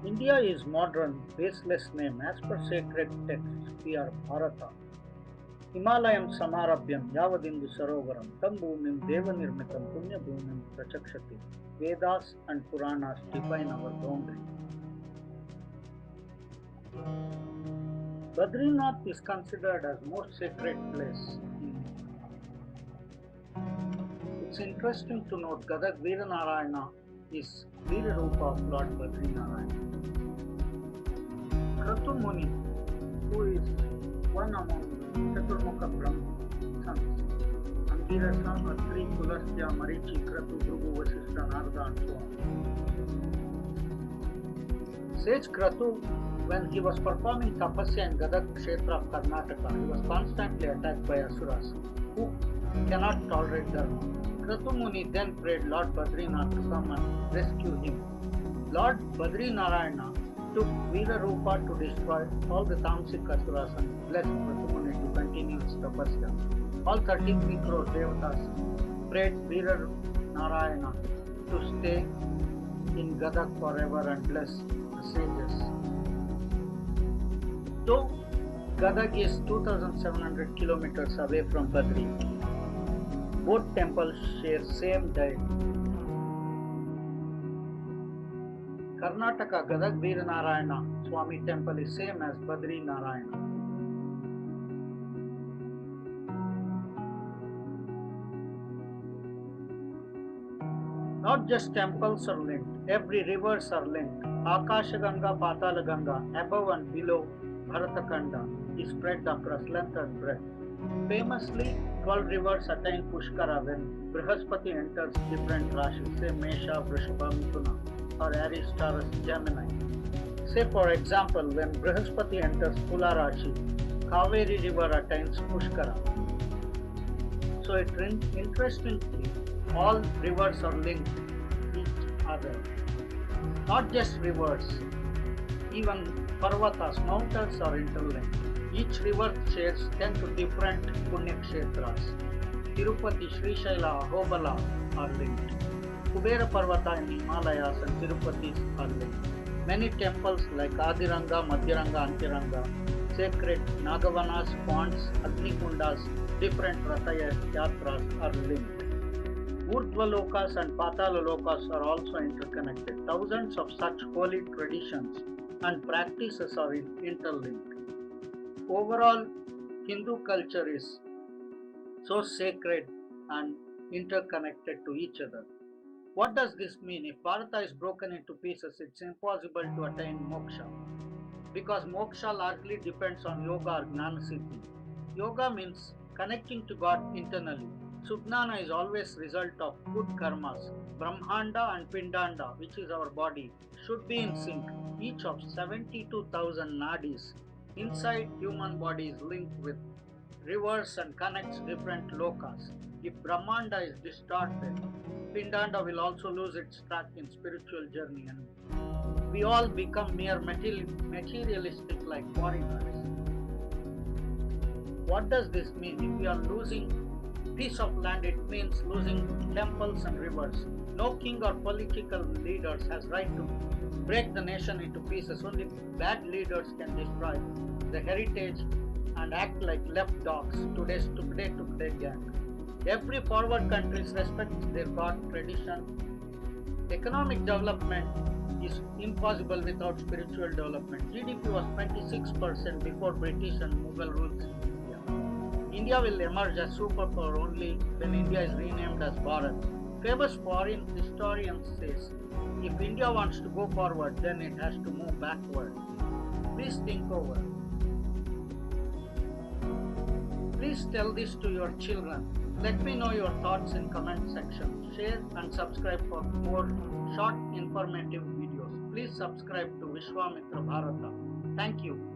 India is modern, baseless name as per sacred texts. We are Bharata. Himalayam Samarabhyam Yavadindu Sarovaram Tam Bhumim Devanirmitam Punya Bhumim Prachakshati. Vedas and Puranas define our boundary. Badrinath is considered as most sacred place in India. It's interesting to note Gadag Veeranarayana is Veera Rupa of Lord Badrinarayana. Kratu Muni, who is one among Chaturmukha Brahma sons, Angirasa, Atri, Pulastya, Marichi, Kratu, Dhruvu, Vasishtha, Narada, and so on. Sage Kratu, when he was performing tapasya in Gadag Kshetra of Karnataka, he was constantly attacked by Asuras, who cannot tolerate Dharma. Kratu Muni then prayed Lord Badrinath to come and rescue him. Lord Badrinarayana took Veera Rupa to destroy all the Tamasic Asuras and blessed Kratu Muni to continue his tapasya. All 33 crore devatas prayed Veera Narayana to stay in Gadag forever and bless the sages. Though Gadag is 2700 kilometers away from Badri, both temples share same deity. Karnataka Gadag Veeranarayana Swami temple is same as Badri Narayana. Not just temples are linked, every rivers are linked. Akasha Ganga, Patala Ganga, above and below Bharatakanda is spread across length and breadth. Famously, 12 rivers attain Pushkara when Brihaspati enters different rashis, say Mesha, Vrishbha, Mithuna, or Aries, Taurus, Gemini. Say for example, when Brihaspati enters Tula Rashi, Kaveri river attains Pushkara. So interestingly, all rivers are linked each other. Not just rivers, even Parvatas, mountains are interlinked. Each river shares 10 to different Punya Kshetras. Tirupati, Sri Shaila, Ahobala are linked. Kubera Parvata in Himalayas and Tirupatis are linked. Many temples like Adiranga, Madhyaranga, Antiranga, sacred Nagavanas, ponds, Agnikundas, different Ratha Yatras are linked. Urdhva Lokas and Patala Lokas are also interconnected. Thousands of such holy traditions and practices are interlinked. Overall, Hindu culture is so sacred and interconnected to each other. What does this mean? If Bharata is broken into pieces, it's impossible to attain moksha. Because moksha largely depends on yoga or gnana siddhi. Yoga means connecting to God internally. Sugnana is always result of good karmas. Brahmanda and Pindanda, which is our body, should be in sync. Each of 72,000 nadis inside human body is linked with rivers and connects different lokas. If Brahmanda is distorted, Pindanda will also lose its track in spiritual journey and we all become mere materialistic like foreigners. What does this mean? If we are losing piece of land, it means losing temples and rivers. No king or political leaders has right to break the nation into pieces. Only bad leaders can destroy the heritage and act like left dogs. Today's Tukde gang. Every forward country respects their God tradition. Economic development is impossible without spiritual development. GDP was 26% before British and Mughal rules in India. India will emerge as superpower only when India is renamed as Bharat. Famous foreign historians says, if India wants to go forward, then it has to move backward. Please think over. Please tell this to your children. Let me know your thoughts in comment section. Share and subscribe for more short informative videos. Please subscribe to Vishwamitra Bharata. Thank you.